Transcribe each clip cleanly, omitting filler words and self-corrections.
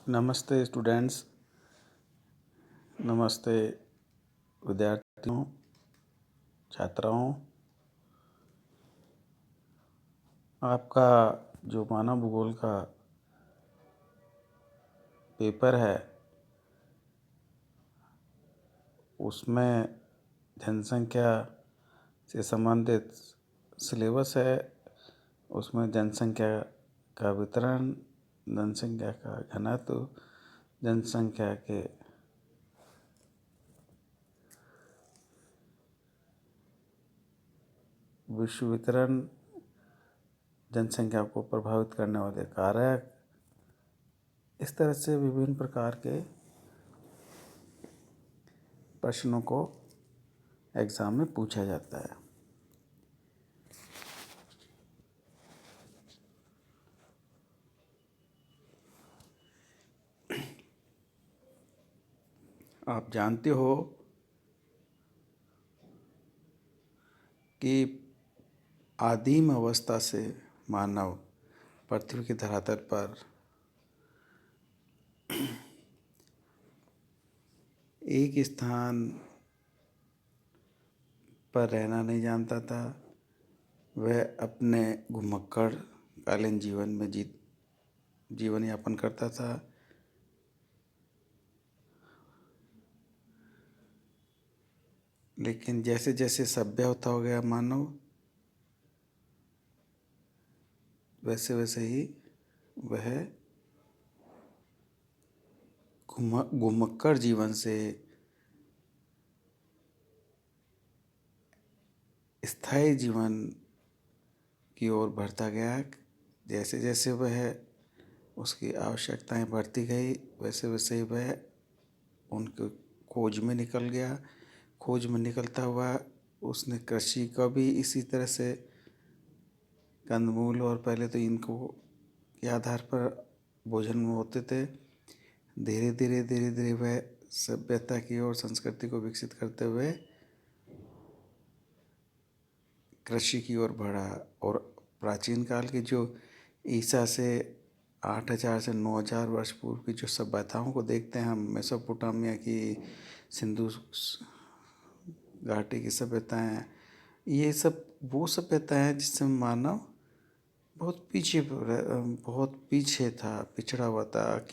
नमस्ते स्टूडेंट्स, नमस्ते विद्यार्थियों, छात्राओं। आपका जो मानव भूगोल का पेपर है उसमें जनसंख्या से संबंधित सिलेबस है। उसमें जनसंख्या का वितरण, जनसंख्या का घनत्व, जनसंख्या के विश्व वितरण, जनसंख्या को प्रभावित करने वाले कारक, इस तरह से विभिन्न प्रकार के प्रश्नों को एग्ज़ाम में पूछा जाता है। आप जानते हो कि आदिम अवस्था से मानव पृथ्वी की धरातल पर एक स्थान पर रहना नहीं जानता था। वह अपने घुमक्कड़ कालीन जीवन में जीवन यापन करता था। लेकिन जैसे जैसे सभ्य होता हो गया मानव, वैसे वैसे ही वह घुमक्कड़ जीवन से स्थायी जीवन की ओर बढ़ता गया। जैसे जैसे वह उसकी आवश्यकताएं बढ़ती गई, वैसे वैसे ही वह उनके खोज में निकल गया। खोज में निकलता हुआ उसने कृषि का भी इसी तरह से कंदमूल, और पहले तो इनको के आधार पर भोजन में होते थे। धीरे धीरे वह सभ्यता की और संस्कृति को विकसित करते हुए कृषि की ओर बढ़ा। और प्राचीन काल के जो ईसा से 8000 से 9000 वर्ष पूर्व की जो सभ्यताओं को देखते हैं हम, मेसोपोटामिया की, सिंधु घाटी की सभ्यताएं, ये सब वो सभ्यताएं हैं जिससे मानव बहुत पीछे था, पिछड़ा हुआ था।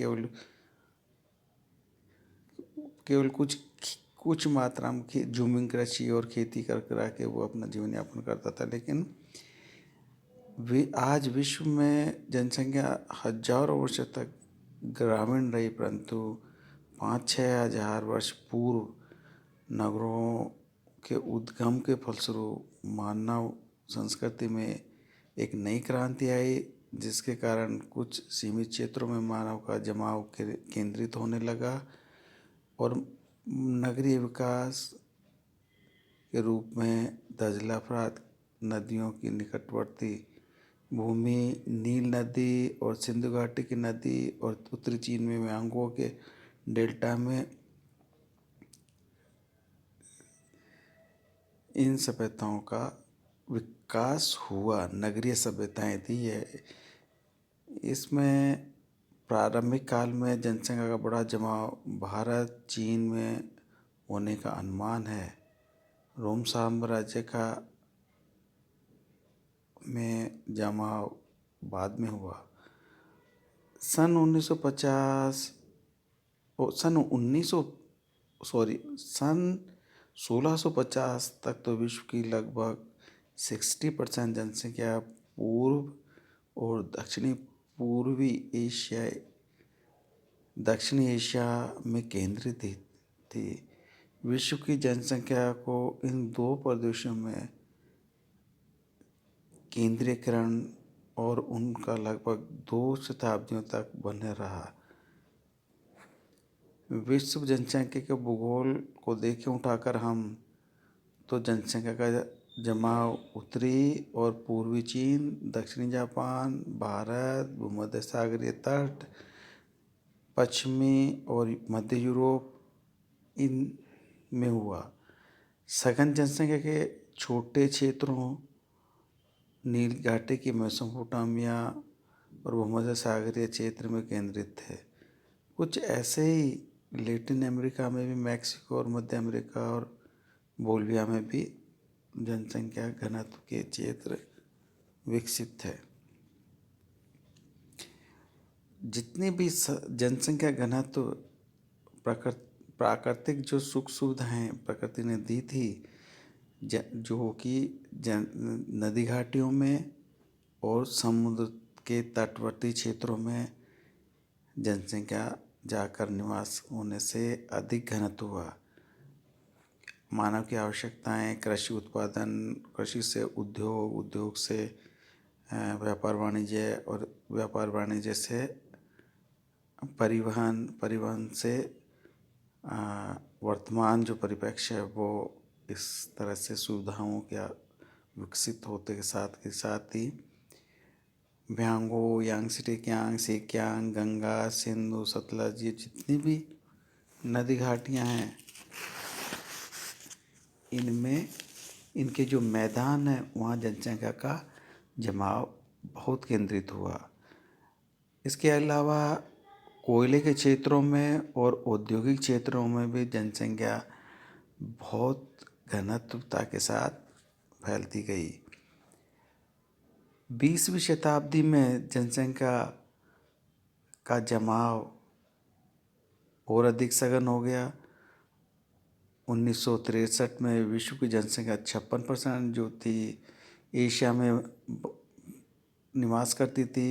केवल कुछ मात्रा में जूमिंग कृषि और खेती कर करा के वो अपना जीवन यापन करता था। लेकिन आज विश्व में जनसंख्या हजारों वर्ष तक ग्रामीण रही, परंतु 5-6 हजार वर्ष पूर्व नगरों के उद्गम के फलस्वरूप मानव संस्कृति में एक नई क्रांति आई, जिसके कारण कुछ सीमित क्षेत्रों में मानव का जमाव केंद्रित होने लगा। और नगरीय विकास के रूप में दजलाफरात नदियों की निकटवर्ती भूमि, नील नदी और सिंधु घाटी की नदी और उत्तरी चीन में यांगो के डेल्टा में इन सभ्यताओं का विकास हुआ। नगरीय सभ्यताएं थी ये। इसमें प्रारंभिक काल में जनसंख्या का बड़ा जमाव भारत, चीन में होने का अनुमान है। रोम साम्राज्य का में जमाव बाद में हुआ। सन 1650 तक तो विश्व की लगभग 60% जनसंख्या पूर्व और दक्षिणी एशिया में केंद्रित थी। विश्व की जनसंख्या को इन दो प्रदेशों में केंद्रीकरण और उनका लगभग 2 शताब्दियों तक बने रहा। विश्व जनसंख्या के भूगोल को देखें उठाकर हम, तो जनसंख्या का जमाव उत्तरी और पूर्वी चीन, दक्षिणी जापान, भारत, भूमध्य सागरीय तट, पश्चिमी और मध्य यूरोप, इन में हुआ। सघन जनसंख्या के छोटे क्षेत्रों नील घाटी की मेसोपोटामिया और भूमध्य सागरीय क्षेत्र में केंद्रित थे। कुछ ऐसे ही लैटिन अमेरिका में भी, मैक्सिको और मध्य अमेरिका और बोलिविया में भी जनसंख्या घनत्व के क्षेत्र विकसित है। जितनी भी जनसंख्या घनत्व प्राकृतिक जो सुख सुविधाएं प्रकृति ने दी थी, जो कि नदी घाटियों में और समुद्र के तटवर्ती क्षेत्रों में जनसंख्या जाकर निवास होने से अधिक घनत्व हुआ। मानव की आवश्यकताएं, कृषि उत्पादन, कृषि से उद्योग, उद्योग से व्यापार वाणिज्य और व्यापार वाणिज्य से परिवहन, परिवहन से वर्तमान जो परिप्रेक्ष्य है वो इस तरह से सुविधाओं का विकसित होते के साथ ही व्यांगो, यांगसिटी क्यांग, सेक्यांग, गंगा, सिंधु, सतलज, ये जितनी भी नदी घाटियाँ हैं, इनमें इनके जो मैदान है वहाँ जनसंख्या का जमाव बहुत केंद्रित हुआ। इसके अलावा कोयले के क्षेत्रों में और औद्योगिक क्षेत्रों में भी जनसंख्या बहुत घनत्वता के साथ फैलती गई। 20वीं शताब्दी में जनसंख्या का जमाव और अधिक सघन हो गया। 1963 में विश्व की जनसंख्या 56% जो थी एशिया में निवास करती थी।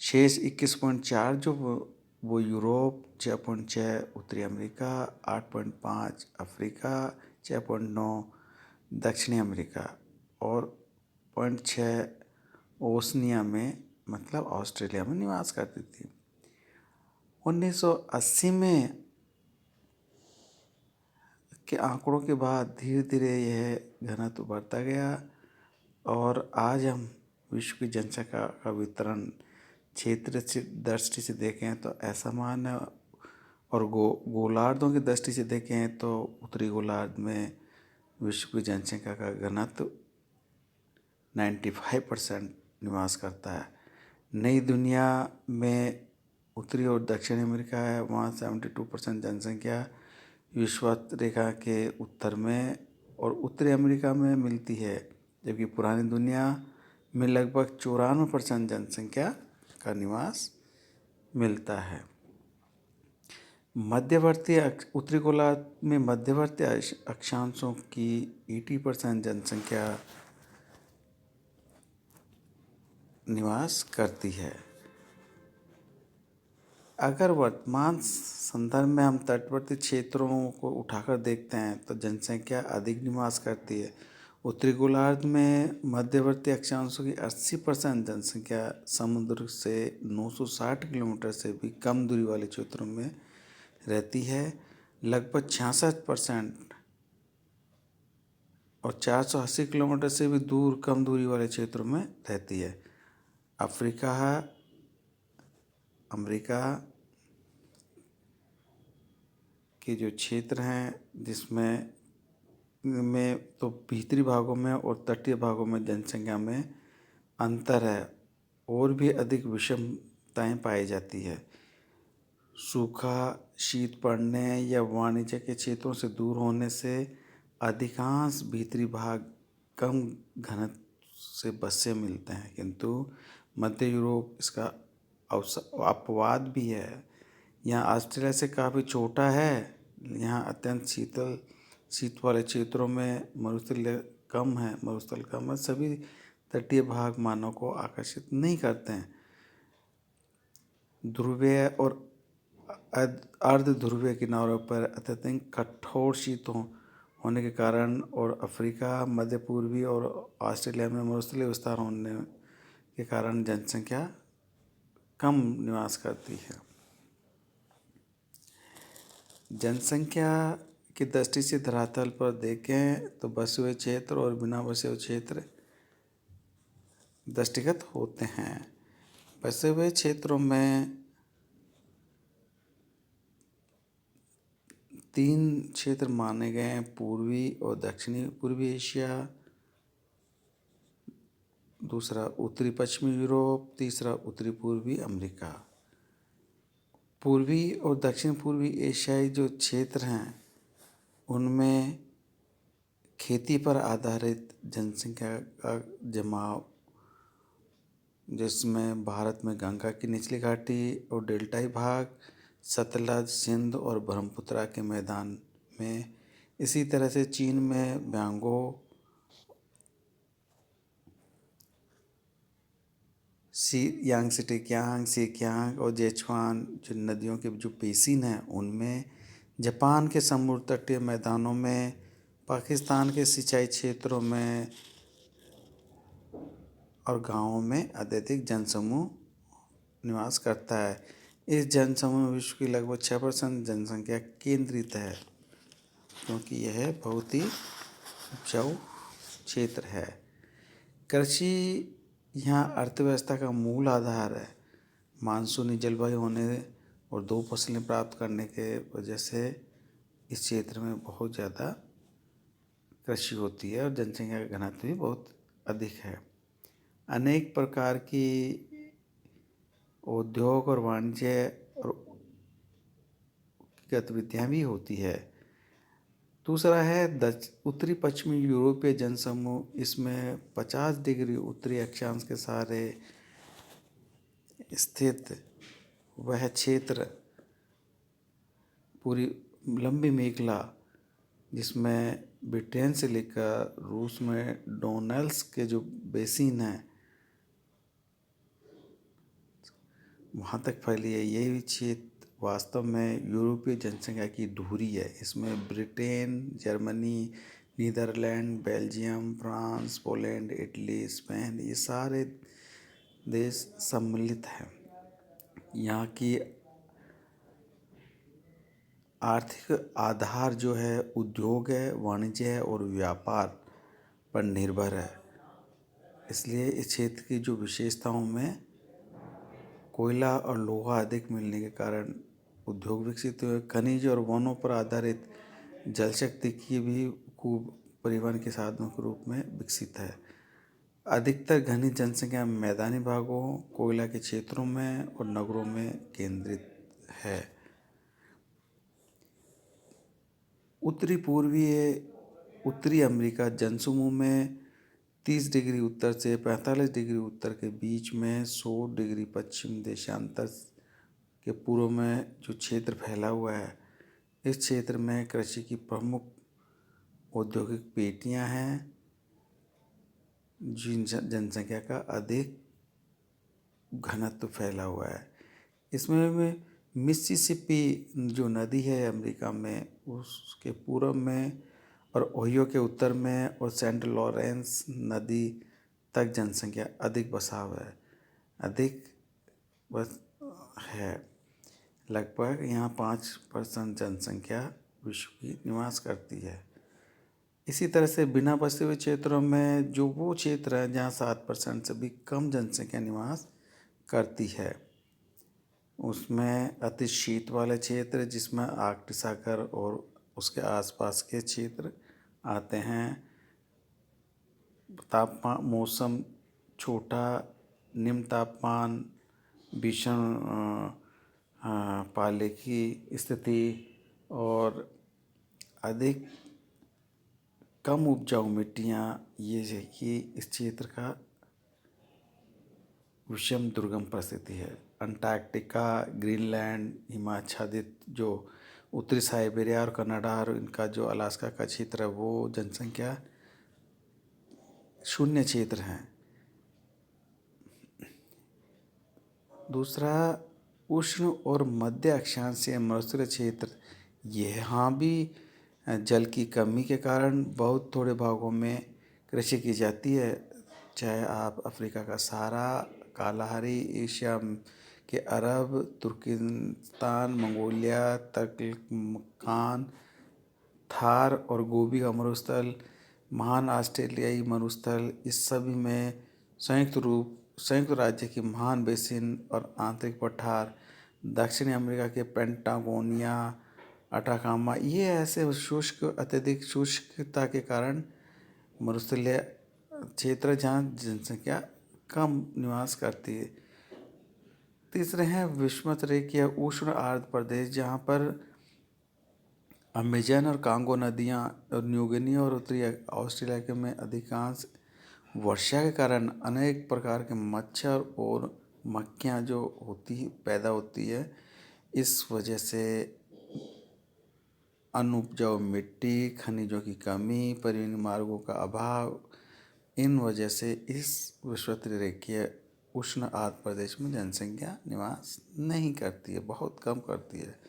शेष 21.4 जो वो यूरोप, 6.6 उत्तरी अमेरिका, 8.5 अफ्रीका, 6.9 दक्षिणी अमेरिका और 0.6 ओशनिया में मतलब ऑस्ट्रेलिया में निवास करती थी। 1980 में के आंकड़ों के बाद धीरे धीरे यह घनत्व बढ़ता गया और आज हम विश्व की जनसंख्या का वितरण क्षेत्र से दृष्टि से देखें तो असमान है और गोलार्धों की दृष्टि से देखें तो उत्तरी गोलार्ध में विश्व की जनसंख्या का घनत्व 95% निवास करता है। नई दुनिया में उत्तरी और दक्षिण अमेरिका है, वहाँ 72% जनसंख्या विषुवत रेखा के उत्तर में और उत्तरी अमेरिका में मिलती है, जबकि पुरानी दुनिया में लगभग 94% जनसंख्या का निवास मिलता है। मध्यवर्ती उत्तरी गोलार्ध में मध्यवर्ती अक्षांशों की 80% जनसंख्या निवास करती है। अगर वर्तमान संदर्भ में हम तटवर्ती क्षेत्रों को उठाकर देखते हैं तो जनसंख्या अधिक निवास करती है। उत्तरी गोलार्ध में मध्यवर्ती अक्षांशों की 80% जनसंख्या समुद्र से 960 किलोमीटर से भी कम दूरी वाले क्षेत्रों में रहती है। लगभग 66% और 480 किलोमीटर से भी दूर कम दूरी वाले क्षेत्रों में रहती है। अफ्रीका, अमेरिका के जो क्षेत्र हैं जिसमें तो भीतरी भागों में और तटीय भागों में जनसंख्या में अंतर है और भी अधिक विषमताएं पाई जाती है। सूखा, शीत पड़ने या वाणिज्य के क्षेत्रों से दूर होने से अधिकांश भीतरी भाग कम घनत्व से बसे मिलते हैं, किंतु मध्य यूरोप इसका अपवाद भी है। यहाँ ऑस्ट्रेलिया से काफ़ी छोटा है। यहाँ अत्यंत शीत वाले क्षेत्रों में मरुस्थल कम है। सभी तटीय भाग मानव को आकर्षित नहीं करते हैं। ध्रुवीय और अर्ध ध्रुवीय किनारों पर अत्यधिक कठोर शीत होने के कारण और अफ्रीका, मध्य पूर्वी और ऑस्ट्रेलिया में मरुस्थलीय विस्तार होने के कारण जनसंख्या कम निवास करती है। जनसंख्या की दृष्टि से धरातल पर देखें तो बसे हुए क्षेत्र और बिना बसे हुए क्षेत्र दृष्टिगत होते हैं। बसे हुए क्षेत्रों में 3 क्षेत्र माने गए हैं: पूर्वी और दक्षिणी पूर्वी एशिया, दूसरा उत्तरी पश्चिमी यूरोप, तीसरा उत्तरी पूर्वी अमेरिका। पूर्वी और दक्षिण पूर्वी एशियाई जो क्षेत्र हैं उनमें खेती पर आधारित जनसंख्या का जमाव, जिसमें भारत में गंगा की निचली घाटी और डेल्टाई भाग, सतलज, सिंध और ब्रह्मपुत्र के मैदान में, इसी तरह से चीन में ब्यांगो, यांगसिटिकियांग, सिकियांग और जेचुआन जो नदियों के जो बेसिन हैं उनमें, जापान के समुद्र तटीय मैदानों में, पाकिस्तान के सिंचाई क्षेत्रों में और गांवों में अत्यधिक जनसमूह निवास करता है। इस जनसमूह में विश्व की लगभग 6% जनसंख्या केंद्रित है, क्योंकि यह बहुत ही उपजाऊ क्षेत्र है। कृषि यहाँ अर्थव्यवस्था का मूल आधार है। मानसूनी जलवायु होने और 2 फसलें प्राप्त करने के वजह से इस क्षेत्र में बहुत ज़्यादा कृषि होती है और जनसंख्या का घनत्व भी बहुत अधिक है। अनेक प्रकार की उद्योग और वाणिज्य और गतिविधियाँ भी होती है। दूसरा है उत्तरी पश्चिमी यूरोपीय जनसमूह। इसमें 50 डिग्री उत्तरी अक्षांश के सहारे स्थित वह क्षेत्र पूरी लंबी मेखला, जिसमें ब्रिटेन से लेकर रूस में डोनेल्स के जो बेसिन है वहाँ तक फैली है। यही क्षेत्र वास्तव में यूरोपीय जनसंख्या की धुरी है। इसमें Britain, Germany, Netherlands, Belgium, France, Poland, Italy, Spain, ये सारे देश सम्मिलित हैं। यहाँ की आर्थिक आधार जो है उद्योग है, वाणिज्य है और व्यापार पर निर्भर है। इसलिए इस क्षेत्र की जो विशेषताओं में कोयला और लोहा अधिक मिलने के कारण उद्योग विकसित हुए। खनिज और वनों पर आधारित जल शक्ति की भी खूब परिवहन के साधनों के रूप में विकसित है। अधिकतर घनी जनसंख्या मैदानी भागों, कोयला के क्षेत्रों में और नगरों में केंद्रित है। उत्तरी अमेरिका जनसमूह में 30 डिग्री उत्तर से 45 डिग्री उत्तर के बीच में 100 डिग्री पश्चिम देशांतर के पूर्व में जो क्षेत्र फैला हुआ है, इस क्षेत्र में कृषि की प्रमुख औद्योगिक पेटियां हैं, जिन जनसंख्या का अधिक घनत्व फैला हुआ है। इसमें मिसिसिपी जो नदी है अमेरिका में, उसके पूर्व में और ओहियो के उत्तर में और सेंट लॉरेंस नदी तक जनसंख्या अधिक बसाव है, अधिक बस है। लगभग यहाँ 5% जनसंख्या विश्व की निवास करती है। इसी तरह से बिना बसे हुए क्षेत्रों में जो वो क्षेत्र है जहाँ 7% से भी कम जनसंख्या निवास करती है, उसमें अति शीत वाले क्षेत्र जिसमें आर्कटिक सागर और उसके आसपास के क्षेत्र आते हैं। तापमान मौसम छोटा, निम्न तापमान, भीषण पाले की स्थिति और अधिक कम उपजाऊ मिट्टियाँ, ये है कि इस क्षेत्र का विषम दुर्गम परिस्थिति है। अंटार्कटिका, ग्रीनलैंड, हिमाच्छादित जो उत्तरी साइबेरिया और कनाडा और इनका जो अलास्का का क्षेत्र है, वो जनसंख्या शून्य क्षेत्र हैं। दूसरा, उष्ण और मध्य अक्षांशीय मरुस्थलीय क्षेत्र, यहाँ भी जल की कमी के कारण बहुत थोड़े भागों में कृषि की जाती है। चाहे आप अफ्रीका का सहारा, कालाहारी, एशिया के अरब, तुर्किस्तान, मंगोलिया, तर्कमेनिस्तान, थार और गोबी का मरुस्थल, महान ऑस्ट्रेलियाई मरुस्थल, इस सभी में संयुक्त राज्य की महान बेसिन और आंतरिक पठार, दक्षिणी अमेरिका के पेंटागोनिया, अटाकामा, ये ऐसे शुष्क अत्यधिक शुष्कता के कारण मरुस्थलीय क्षेत्र जहाँ जनसंख्या कम निवास करती है। तीसरे हैं विषुवत रेखीय उष्ण आर्द्र प्रदेश, जहाँ पर अमेजन और कांगो नदियाँ और न्यूगिनी और उत्तरी ऑस्ट्रेलिया में अधिकांश वर्षा के कारण अनेक प्रकार के मच्छर और मक्खियाँ जो होती पैदा होती है। इस वजह से अनुपजाऊ मिट्टी, खनिजों की कमी, परिवहन मार्गों का अभाव, इन वजह से इस विषुवतरेखीय उष्ण आर्द्र प्रदेश में जनसंख्या निवास नहीं करती है, बहुत कम करती है।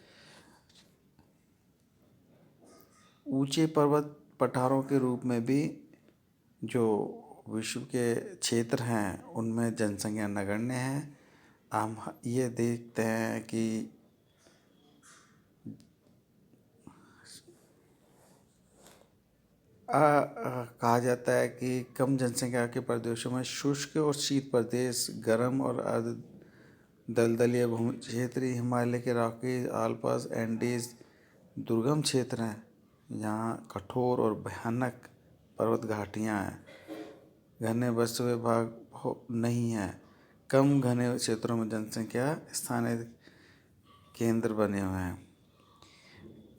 ऊंचे पर्वत पठारों के रूप में भी जो विश्व के क्षेत्र हैं उनमें जनसंख्या नगण्य है। हम ये देखते हैं कि कहा जाता है कि कम जनसंख्या के प्रदेशों में शुष्क और शीत प्रदेश, गर्म और अर्ध दलदलीय भूमि, क्षेत्रीय हिमालय के रॉकीज, आल्प्स, एंडीज दुर्गम क्षेत्र हैं। यहाँ कठोर और भयानक पर्वत घाटियाँ हैं। घने वस्तु भाग नहीं है। कम घने क्षेत्रों में जनसंख्या स्थानीय केंद्र बने हुए हैं।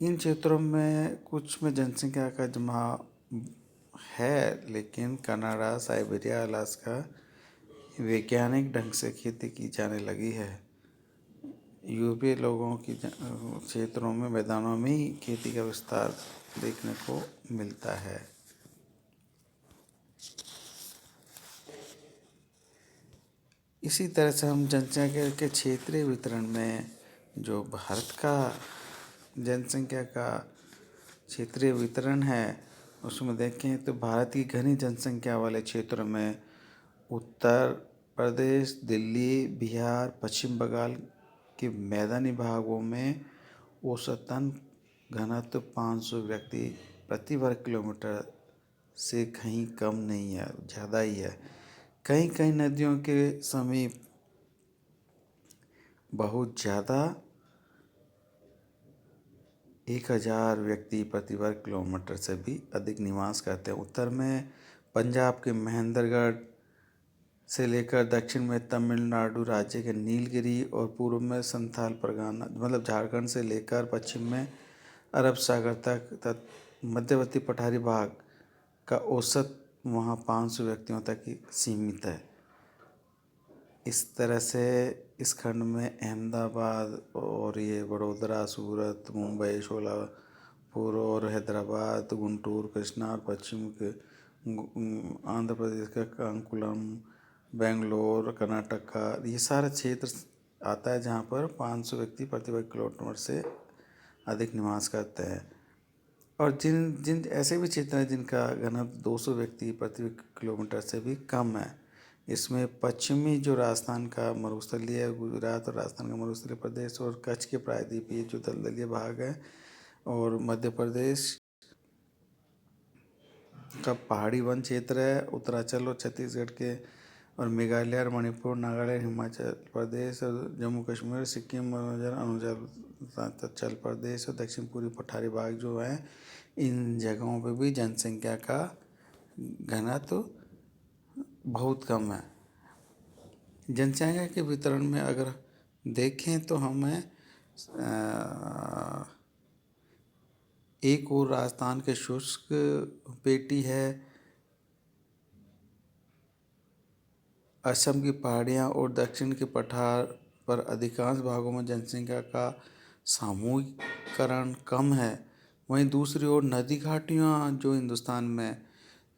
इन क्षेत्रों में कुछ में जनसंख्या का जमाव है, लेकिन कनाडा, साइबेरिया, अलास्का वैज्ञानिक ढंग से खेती की जाने लगी है। यूरोपीय लोगों की क्षेत्रों में मैदानों में ही खेती का विस्तार देखने को मिलता है। इसी तरह से हम जनसंख्या के क्षेत्रीय वितरण में जो भारत का जनसंख्या का क्षेत्रीय वितरण है उसमें देखें तो भारत की घनी जनसंख्या वाले क्षेत्रों में उत्तर प्रदेश, दिल्ली, बिहार, पश्चिम बंगाल के मैदानी भागों में औसतन घनत्व 500 व्यक्ति प्रति वर्ग किलोमीटर से कहीं कम नहीं है, ज़्यादा ही है। कई कई नदियों के समीप बहुत ज़्यादा 1000 व्यक्ति प्रति वर्ग किलोमीटर से भी अधिक निवास करते हैं। उत्तर में पंजाब के महेंद्रगढ़ से लेकर दक्षिण में तमिलनाडु राज्य के नीलगिरी और पूर्व में संथाल परगना मतलब झारखंड से लेकर पश्चिम में अरब सागर तक मध्यवर्ती पठारी भाग का औसत वहाँ 500 व्यक्तियों तक ही सीमित है। इस तरह से इस खंड में अहमदाबाद और ये वडोदरा, सूरत, मुंबई, शोलापुर और हैदराबाद, गुंटूर, कृष्णा और पश्चिम के आंध्र प्रदेश का कांकुलम, बेंगलोर, कर्नाटक का ये सारा क्षेत्र आता है जहाँ पर 500 व्यक्ति प्रति वर्ग किलोमीटर से अधिक निवास करते हैं। और जिन जिन ऐसे भी क्षेत्र हैं जिनका घनत्व 200 व्यक्ति प्रति किलोमीटर से भी कम है। इसमें पश्चिमी जो राजस्थान का मरुस्थलीय है, गुजरात और राजस्थान का मरुस्थलीय प्रदेश और कच्छ के प्रायद्वीपीय जो दलदलीय भाग है, और मध्य प्रदेश का पहाड़ी वन क्षेत्र है, उत्तरांचल और छत्तीसगढ़ के और मेघालय और मणिपुर, नागालैंड, हिमाचल प्रदेश और जम्मू कश्मीर, सिक्किम, अरुणाचल प्रदेश और दक्षिण पूर्वी पठारी भाग जो हैं, इन जगहों पे भी जनसंख्या का घनत्व बहुत कम है। जनसंख्या के वितरण में अगर देखें तो हमें एक और राजस्थान के शुष्क पेटी है, असम की पहाड़ियाँ और दक्षिण के पठार पर अधिकांश भागों में जनसंख्या का सामूहिकरण कम है। वहीं दूसरी ओर नदी घाटियाँ जो हिंदुस्तान में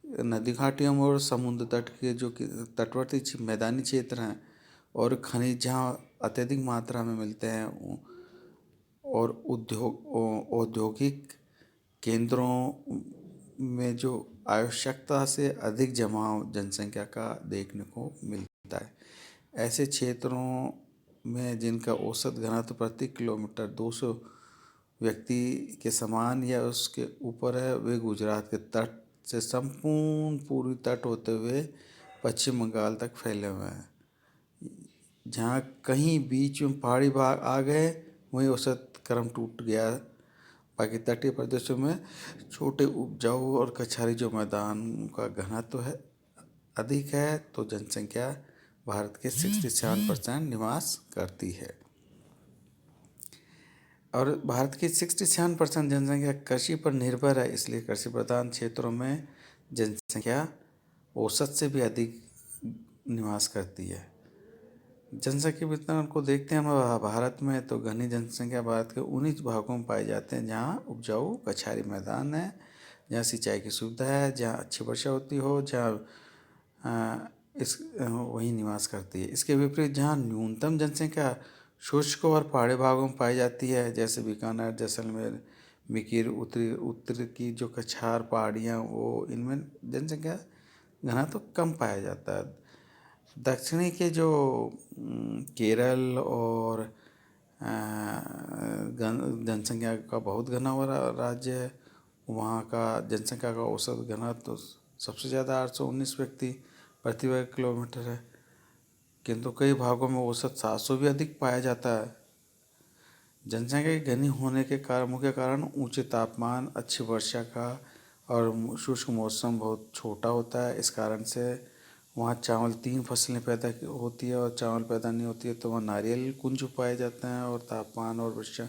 नदी घाटियों और समुद्र तट के जो कि तटवर्ती मैदानी क्षेत्र हैं और खनिज जहाँ अत्यधिक मात्रा में मिलते हैं और औद्योगिक केंद्रों में जो आवश्यकता से अधिक जमाव जनसंख्या का देखने को मिलता है। ऐसे क्षेत्रों में जिनका औसत घनत्व प्रति किलोमीटर 200 व्यक्ति के समान या उसके ऊपर है, वे गुजरात के तट से संपूर्ण पूर्वी तट होते हुए पश्चिम बंगाल तक फैले हुए हैं। जहाँ कहीं बीच में पहाड़ी भाग आ गए वहीं औसत क्रम टूट गया। बाकी तटीय प्रदेशों में छोटे उपजाऊ और कछारी जो मैदान का घनत्व है अधिक है, तो जनसंख्या भारत के 67% निवास करती है। और भारत की 67% जनसंख्या कृषि पर निर्भर है, इसलिए कृषि प्रधान क्षेत्रों में जनसंख्या औसत से भी अधिक निवास करती है। जनसंख्या वितरण को देखते हैं हम भारत में, तो घनी जनसंख्या भारत के 19 भागों में पाए जाते हैं, जहाँ उपजाऊ कछारी मैदान है, जहाँ सिंचाई की सुविधा है, जहाँ अच्छी वर्षा होती हो, जहाँ वही निवास करती है। इसके विपरीत जहाँ न्यूनतम जनसंख्या शुष्क और पहाड़ी भागों में पाई जाती है, जैसे बीकानेर, जैसलमेर, मिकिर, उत्तर की जो कछार पहाड़ियाँ, वो इनमें जनसंख्या घना तो कम पाया जाता है। दक्षिणी के जो केरल और जनसंख्या का बहुत घना हुआ राज्य है, वहाँ का जनसंख्या का औसत घनत्व तो सबसे ज़्यादा 819 व्यक्ति प्रति वर्ग किलोमीटर है, किंतु कई भागों में औसत 700 भी अधिक पाया जाता है। जनसंख्या के घनी होने के कारण मुख्य कारण ऊंचे तापमान, अच्छी वर्षा का और शुष्क मौसम बहुत छोटा होता है। इस कारण से वहाँ चावल 3 फसलें पैदा होती है, और चावल पैदा नहीं होती है तो वहाँ नारियल कुंज पाए जाते हैं, और तापमान और वर्षा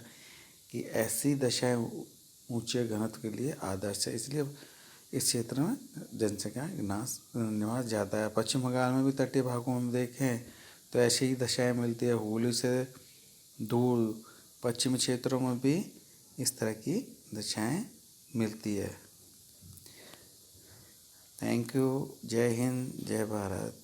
की ऐसी दशाएं ऊंचे घनत्व के लिए आदर्श है। इसलिए इस क्षेत्र में जनसंख्या निवास ज़्यादा है। पश्चिम बंगाल में भी तटीय भागों में देखें तो ऐसी ही दशाएं मिलती है। हुगली से दूर पश्चिमी क्षेत्रों में भी इस तरह की दशाएं मिलती है। Thank you. जय हिंद, जय भारत।